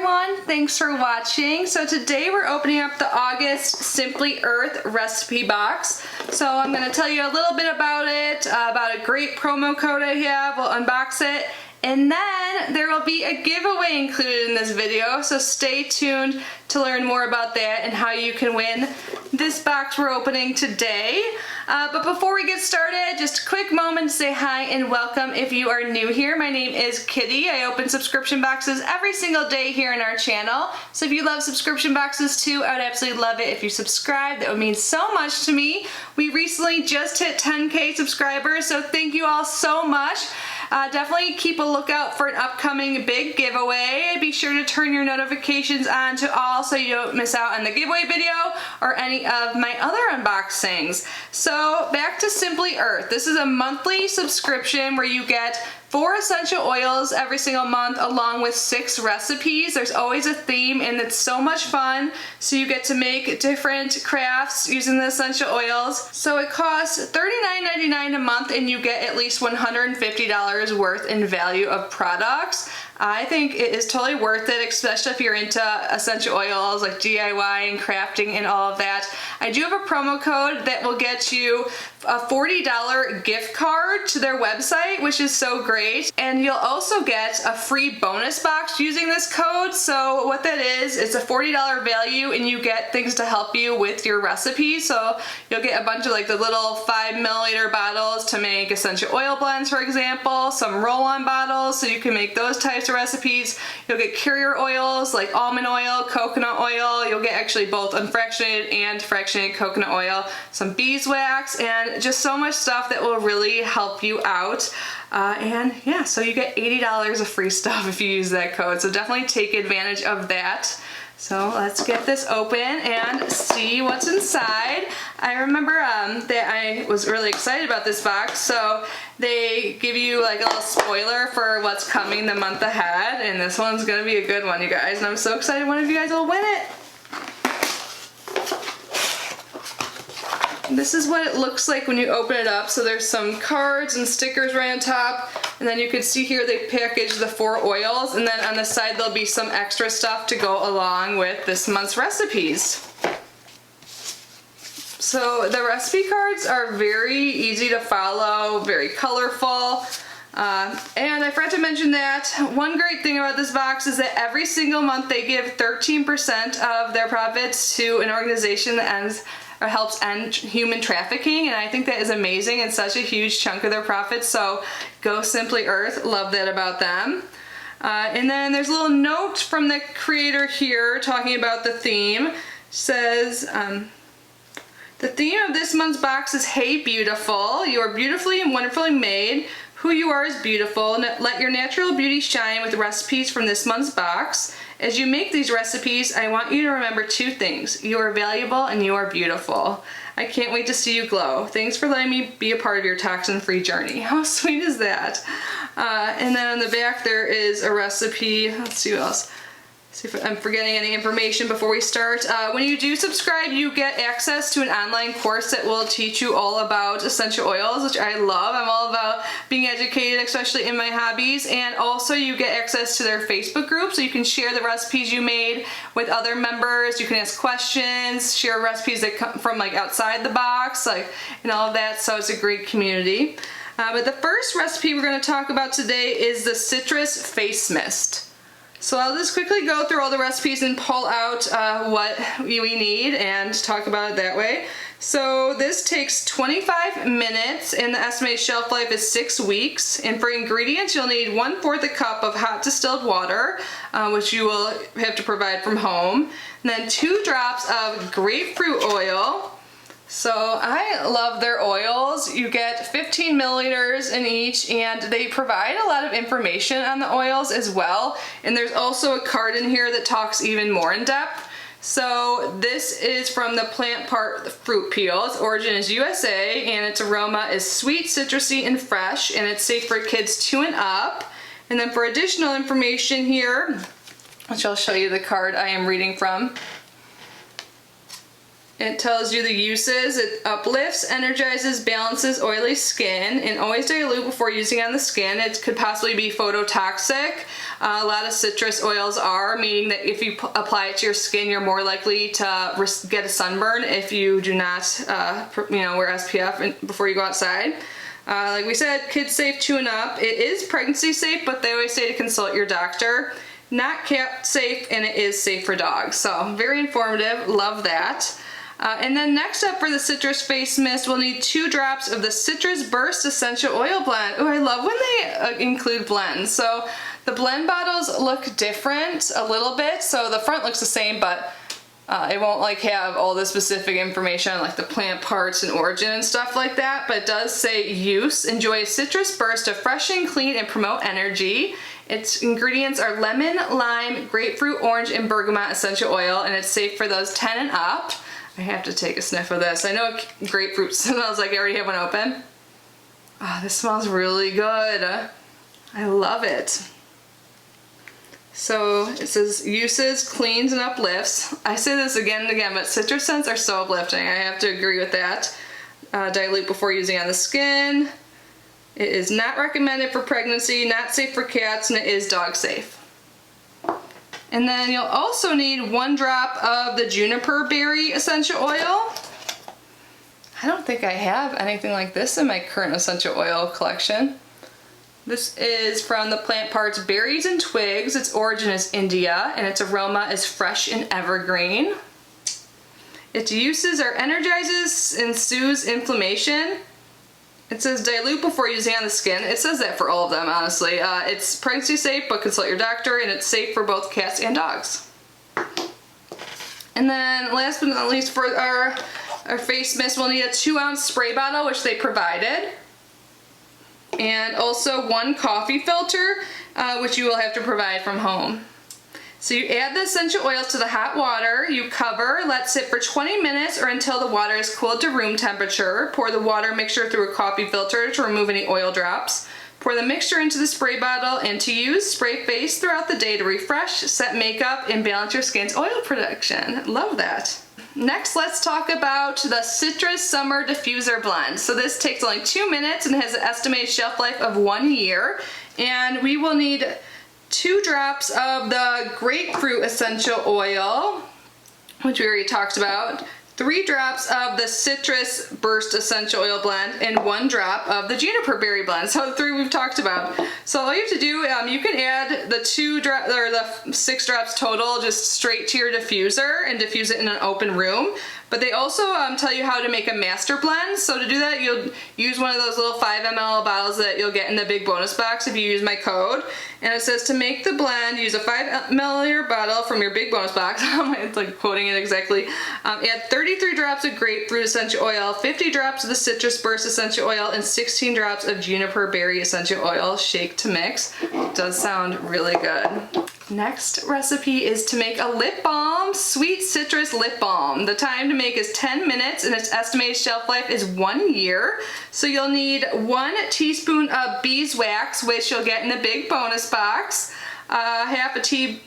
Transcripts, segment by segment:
everyone, thanks for watching. So today we're opening up the August Simply Earth recipe box. So I'm going to tell you a little bit about it, about a great promo code I have. We'll unbox it, and then there will be a giveaway included in this video, so stay tuned to learn more about that and how you can win this box we're opening today. But before we get started, just a quick moment to say hi and welcome if you are new here. My name is Kitty. I open subscription boxes every single day here on our channel. So if you love subscription boxes too, I would absolutely love it if you subscribe. That would mean so much to me. We recently just hit 10K subscribers, so thank you all so much. Definitely keep a lookout for an upcoming big giveaway. Be sure to turn your notifications on to all so you don't miss out on the giveaway video or any of my other unboxings. So back to Simply Earth. This is a monthly subscription where you get 4 essential oils every single month along with 6 recipes. There's always a theme and it's so much fun. So you get to make different crafts using the essential oils. So it costs $39.99 a month and you get at least $150 worth in value of products. I think it is totally worth it, especially if you're into essential oils like DIY and crafting and all of that. I do have a promo code that will get you a $40 gift card to their website, which is so great. And you'll also get a free bonus box using this code. So what that is, it's a $40 value and you get things to help you with your recipes. So you'll get a bunch of like the little 5 milliliter bottles to make essential oil blends, for example, some roll-on bottles so you can make those types of recipes. You'll get carrier oils like almond oil, coconut oil. You'll get actually both unfractionated and fractionated coconut oil, some beeswax, and just so much stuff that will really help you out. And yeah, so you get $80 of free stuff if you use that code. So definitely take advantage of that. So let's get this open and see what's inside. I remember that I was really excited about this box, so they give you like a little spoiler for what's coming the month ahead, and this one's gonna be a good one, you guys, and I'm so excited one of you guys will win it. This is what it looks like when you open it up. So there's some cards and stickers right on top, and then you can see here they package the 4 oils, and then on the side there'll be some extra stuff to go along with this month's recipes. So the recipe cards are very easy to follow, very colorful. And I forgot to mention that one great thing about this box is that every single month they give 13% of their profits to an organization that helps end human trafficking, and I think that is amazing and such a huge chunk of their profits. So go Simply Earth, love that about them. And then there's a little note from the creator here talking about the theme. It says, the theme of this month's box is Hey Beautiful. You are beautifully and wonderfully made. Who you are is beautiful. Let your natural beauty shine with recipes from this month's box. As you make these recipes, I want you to remember 2 things. You are valuable and you are beautiful. I can't wait to see you glow. Thanks for letting me be a part of your toxin-free journey. How sweet is that? And then on the back there is a recipe. Let's see what else. See if I'm forgetting any information before we start. When you do subscribe, you get access to an online course that will teach you all about essential oils, which I love. I'm all about being educated, especially in my hobbies. And also you get access to their Facebook group, so you can share the recipes you made with other members. You can ask questions, share recipes that come from like outside the box, and all of that. So it's a great community. But the first recipe we're going to talk about today is the Citrus Face Mist. So I'll just quickly go through all the recipes and pull out what we need and talk about it that way. So this takes 25 minutes and the estimated shelf life is 6 weeks. And for ingredients, you'll need 1/4 a cup of hot distilled water, which you will have to provide from home. And then 2 drops of grapefruit oil. So I love their oils. You get 15 milliliters in each, and they provide a lot of information on the oils as well. And there's also a card in here that talks even more in depth. So this is from the plant part fruit peel. Its origin is USA, and its aroma is sweet, citrusy, and fresh, and it's safe for kids 2 and up. And then for additional information here, which I'll show you the card I am reading from, It tells you the uses. It uplifts, energizes, balances oily skin, and always dilute before using on the skin. It could possibly be phototoxic. A lot of citrus oils are, meaning that if you apply it to your skin, you're more likely to get a sunburn if you do not, wear SPF before you go outside. Like we said, kids safe, chewing up. It is pregnancy safe, but they always say to consult your doctor. Not cat safe, and it is safe for dogs. So very informative. Love that. And then next up for the citrus face mist, we'll need 2 drops of the Citrus Burst Essential Oil Blend. Oh, I love when they include blends. So the blend bottles look different a little bit. So the front looks the same, but it won't like have all the specific information like the plant parts and origin and stuff like that. But it does say use. Enjoy a citrus burst of fresh and clean and promote energy. Its ingredients are lemon, lime, grapefruit, orange, and bergamot essential oil, and it's safe for those 10 and up. I have to take a sniff of this. I know grapefruit smells like I already have one open. Oh, this smells really good. I love it. So it says uses, cleans, and uplifts. I say this again and again, but citrus scents are so uplifting. I have to agree with that. Dilute before using on the skin. It is not recommended for pregnancy, not safe for cats, and it is dog safe. And then you'll also need 1 drop of the Juniper Berry Essential Oil. I don't think I have anything like this in my current essential oil collection. This is from the plant parts Berries and Twigs. Its origin is India, and its aroma is fresh and evergreen. Its uses are energizes and soothes inflammation. It says dilute before using on the skin. It says that for all of them, honestly. It's pregnancy safe, but consult your doctor, and it's safe for both cats and dogs. And then last but not least, for our face mist, we'll need a 2-ounce spray bottle, which they provided. And also 1 coffee filter, which you will have to provide from home. So you add the essential oils to the hot water, you cover, let sit for 20 minutes or until the water is cooled to room temperature. Pour the water mixture through a coffee filter to remove any oil drops. Pour the mixture into the spray bottle and to use, spray face throughout the day to refresh, set makeup, and balance your skin's oil production. Love that. Next, let's talk about the Citrus Summer Diffuser Blend. So this takes only 2 minutes and has an estimated shelf life of 1 year. And we will need 2 drops of the grapefruit essential oil, which we already talked about, 3 drops of the Citrus Burst Essential Oil Blend, and 1 drop of the Juniper Berry Blend. So the 3 we've talked about. So all you have to do, you can add the 6 drops total just straight to your diffuser and diffuse it in an open room. But they also tell you how to make a master blend. So to do that, you'll use one of those little 5 ml bottles that you'll get in the big bonus box if you use my code. And it says to make the blend, use a 5 milliliter bottle from your big bonus box. It's like quoting it exactly. Add 33 drops of grapefruit essential oil, 50 drops of the Citrus Burst essential oil, and 16 drops of Juniper Berry essential oil. Shake to mix. It does sound really good. Next recipe is to make a lip balm, sweet citrus lip balm. The time to make is 10 minutes and its estimated shelf life is 1 year. So you'll need 1 teaspoon of beeswax, which you'll get in the big bonus box, half a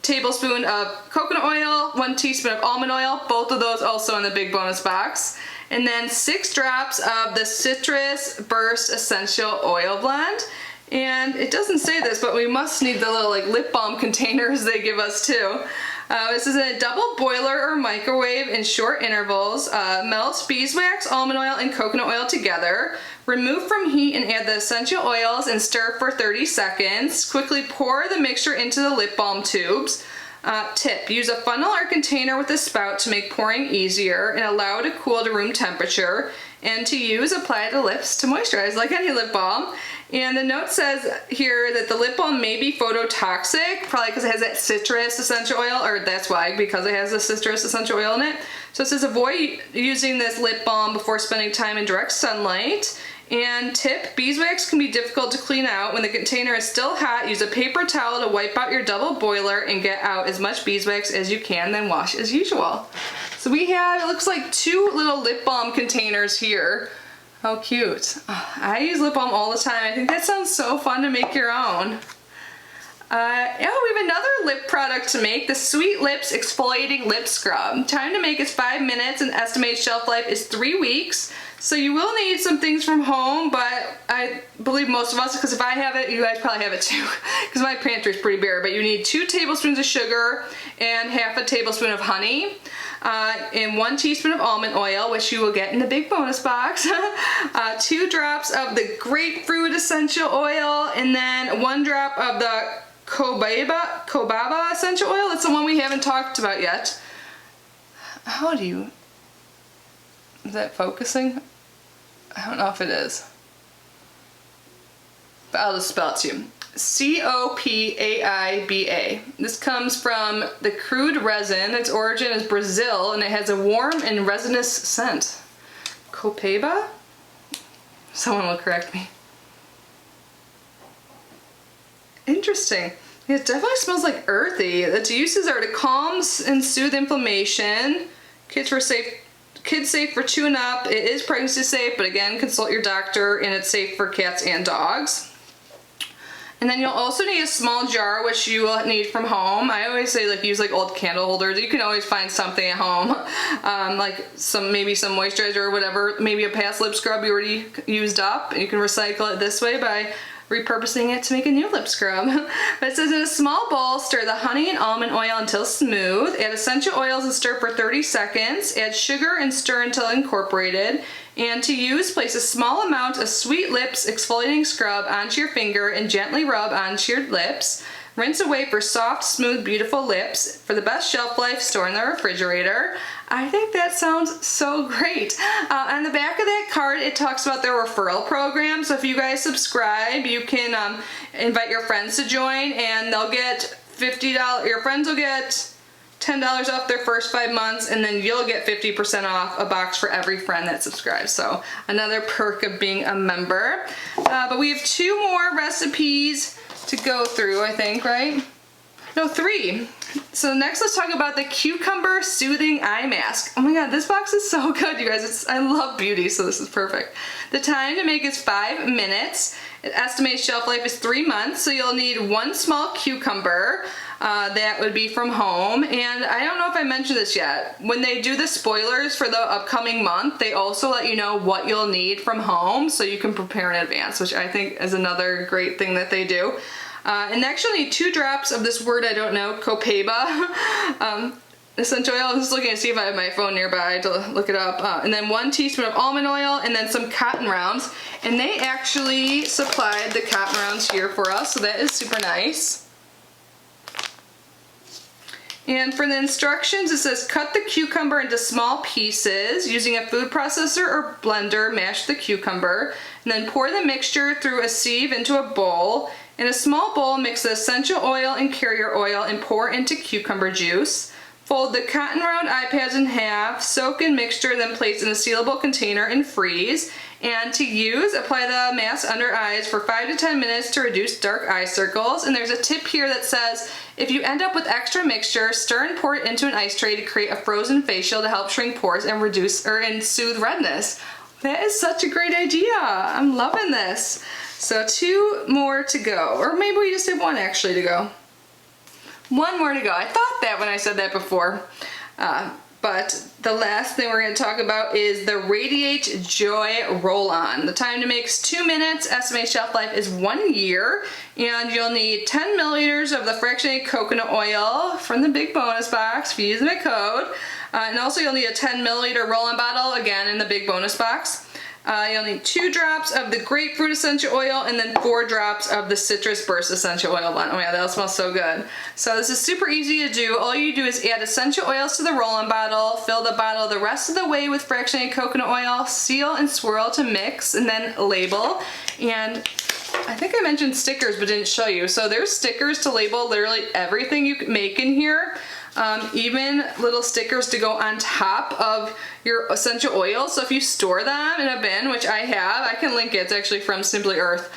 tablespoon of coconut oil, 1 teaspoon of almond oil, both of those also in the big bonus box, and then 6 drops of the Citrus Burst Essential Oil Blend. And it doesn't say this, but we must need the little like lip balm containers they give us too. This is in a double boiler or microwave in short intervals. Melt beeswax, almond oil, and coconut oil together. Remove from heat and add the essential oils and stir for 30 seconds. Quickly pour the mixture into the lip balm tubes. Tip, use a funnel or container with a spout to make pouring easier and allow it to cool to room temperature. And to use, apply the lips to moisturize like any lip balm. And the note says here that the lip balm may be phototoxic, probably because it has that citrus essential oil, or that's why, because it has the citrus essential oil in it. So it says avoid using this lip balm before spending time in direct sunlight. And tip, beeswax can be difficult to clean out. When the container is still hot, use a paper towel to wipe out your double boiler and get out as much beeswax as you can, then wash as usual. So we have, it looks like 2 little lip balm containers here. How cute. I use lip balm all the time. I think that sounds so fun to make your own. Oh, we have another lip product to make, the Sweet Lips Exfoliating Lip Scrub. Time to make is 5 minutes and estimated shelf life is 3 weeks. So you will need some things from home, but I believe most of us, because if I have it, you guys probably have it too, because my pantry is pretty bare, but you need 2 tablespoons of sugar and half a tablespoon of honey, and 1 teaspoon of almond oil, which you will get in the big bonus box, 2 drops of the grapefruit essential oil, and then 1 drop of the cobaba essential oil. That's the one we haven't talked about yet. How do you... Is that focusing? I don't know if it is. But I'll just spell it to you. C-O-P-A-I-B-A. This comes from the crude resin. Its origin is Brazil, and it has a warm and resinous scent. Copaiba? Someone will correct me. Interesting. It definitely smells like earthy. Its uses are to calm and soothe inflammation. Kids safe for 2 and up. It is pregnancy safe, but again, consult your doctor, and it's safe for cats and dogs. And then you'll also need a small jar, which you will need from home. I always say use old candle holders. You can always find something at home, maybe some moisturizer or whatever, maybe a past lip scrub you already used up. You can recycle it this way by repurposing it to make a new lip scrub. But it says in a small bowl, stir the honey and almond oil until smooth, add essential oils and stir for 30 seconds, add sugar and stir until incorporated, and to use, place a small amount of Sweet Lips Exfoliating Scrub onto your finger and gently rub onto your lips. Rinse away for soft, smooth, beautiful lips. For the best shelf life, store in the refrigerator. I think that sounds so great. On the back of that card, it talks about their referral program. So if you guys subscribe, you can invite your friends to join, and they'll get $50. Your friends will get $10 off their first 5 months, and then you'll get 50% off a box for every friend that subscribes. So another perk of being a member. But we have 2 more recipes to go through, I think, right? No, 3. So next, let's talk about the Cucumber Soothing Eye Mask. Oh my god, this box is so good, you guys. I love beauty, so this is perfect. The time to make is 5 minutes. Estimated shelf life is 3 months, so you'll need 1 small cucumber. That would be from home. And I don't know if I mentioned this yet. When they do the spoilers for the upcoming month, they also let you know what you'll need from home so you can prepare in advance, which I think is another great thing that they do. And next you'll need 2 drops of this word I don't know, copaiba. Essential oil. I was just looking to see if I have my phone nearby to look it up. And then 1 teaspoon of almond oil, and then some cotton rounds. And they actually supplied the cotton rounds here for us, so that is super nice. And for the instructions, it says cut the cucumber into small pieces. Using a food processor or blender, mash the cucumber, and then pour the mixture through a sieve into a bowl. In a small bowl, mix the essential oil and carrier oil and pour into cucumber juice. Fold the cotton round eye pads in half, soak in mixture, then place in a sealable container and freeze. And to use, apply the mask under eyes for 5 to 10 minutes to reduce dark eye circles. And there's a tip here that says, if you end up with extra mixture, stir and pour it into an ice tray to create a frozen facial to help shrink pores and reduce and soothe redness. That is such a great idea. I'm loving this. So 2 more to go, or maybe we just have 1 actually to go. 1 more to go. I thought that when I said that before. But the last thing we're going to talk about is the Radiate Joy Roll-On. The time to make is 2 minutes. Estimated shelf life is 1 year. And you'll need 10 milliliters of the fractionated coconut oil from the big bonus box if you use my code. And also you'll need a 10 milliliter roll-on bottle, again in the big bonus box. You'll need 2 drops of the grapefruit essential oil, and then 4 drops of the citrus burst essential oil blend. Oh yeah, that smells so good. So this is super easy to do. All you do is add essential oils to the roll-on bottle, fill the bottle the rest of the way with fractionated coconut oil, seal and swirl to mix, and then label. And I think I mentioned stickers but didn't show you. So there's stickers to label literally everything you make in here. Even little stickers to go on top of your essential oils. So if you store them in a bin, which I have, I can link it. It's actually from Simply Earth.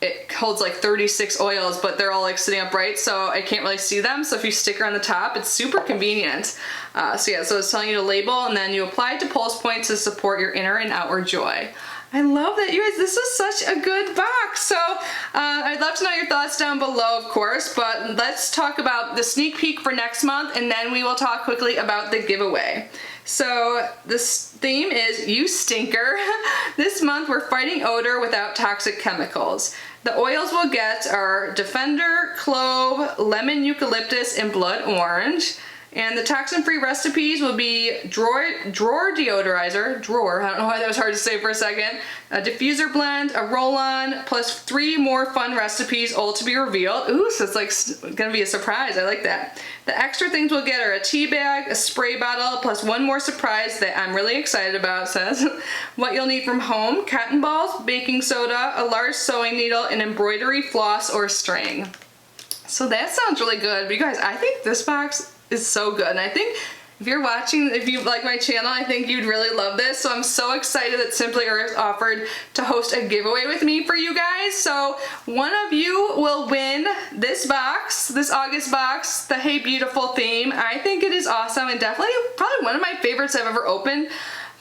It holds like 36 oils, but they're all like sitting upright, so I can't really see them. So if you sticker on the top, it's super convenient. So yeah, so it's telling you to label, and then you apply it to pulse points to support your inner and outward joy. I love that, you guys. This is such a good box. So I'd love to know your thoughts down below, of course, but let's talk about the sneak peek for next month, and then we will talk quickly about the giveaway. So this theme is You Stinker. This month we're fighting odor without toxic chemicals. The oils we'll get are Defender, Clove, Lemon Eucalyptus, and Blood Orange. And the toxin-free recipes will be drawer deodorizer, I don't know why that was hard to say for a second, a diffuser blend, a roll-on, plus 3 more fun recipes, all to be revealed. Ooh, so it's like gonna be a surprise. I like that. The extra things we'll get are a tea bag, a spray bottle, plus 1 more surprise that I'm really excited about. Says what you'll need from home: cotton balls, baking soda, a large sewing needle, and embroidery floss or string. So that sounds really good. But you guys, I think this box is so good, and I think if you're watching, if you like my channel, I think you'd really love this. So I'm so excited that Simply Earth offered to host a giveaway with me for you guys. So one of you will win this box, this August box, the Hey Beautiful theme. I think it is awesome, and definitely probably one of my favorites I've ever opened.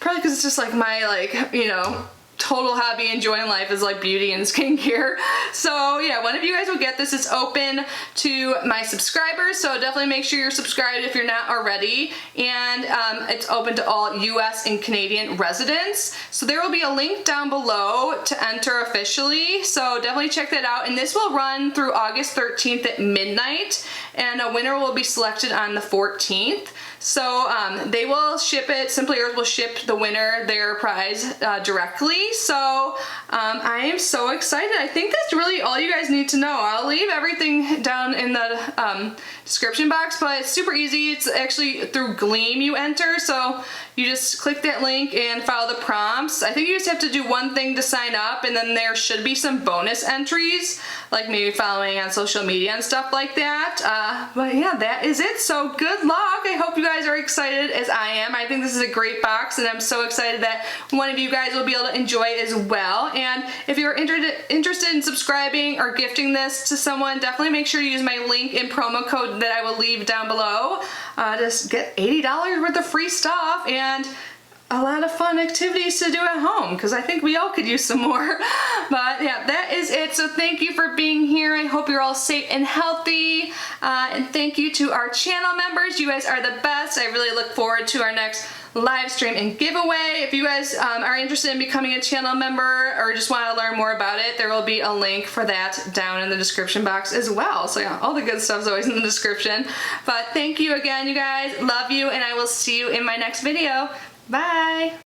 Probably because it's just like my, like, you know, total hobby, enjoying life is like beauty and skincare. So yeah, one of you guys will get this. It's open to my subscribers, so definitely make sure you're subscribed if you're not already. And it's open to all US and Canadian residents. So there will be a link down below to enter officially, so definitely check that out. And this will run through August 13th at midnight, and a winner will be selected on the 14th. So they will ship it, Simply Earth will ship the winner their prize directly. So I am so excited. I think that's really all you guys need to know. I'll leave everything down in the description box, but it's super easy. It's actually through Gleam you enter, so you just click that link and follow the prompts. I think you just have to do one thing to sign up, and then there should be some bonus entries, like maybe following on social media and stuff like that. But yeah, that is it. So good luck. I hope you guys are excited as I am. I think this is a great box, and I'm so excited that one of you guys will be able to enjoy it as well. And if you're interested in subscribing or gifting this to someone, definitely make sure you use my link and promo code that I will leave down below. Just get $80 worth of free stuff and a lot of fun activities to do at home, because I think we all could use some more. But yeah, that is it. So thank you for being here. I hope you're all safe and healthy. And thank you to our channel members. You guys are the best. I really look forward to our next live stream and giveaway. If you guys are interested in becoming a channel member or just want to learn more about it, there will be a link for that down in the description box as well. So yeah, all the good stuff is always in the description. But thank you again, you guys. Love you, and I will see you in my next video. Bye!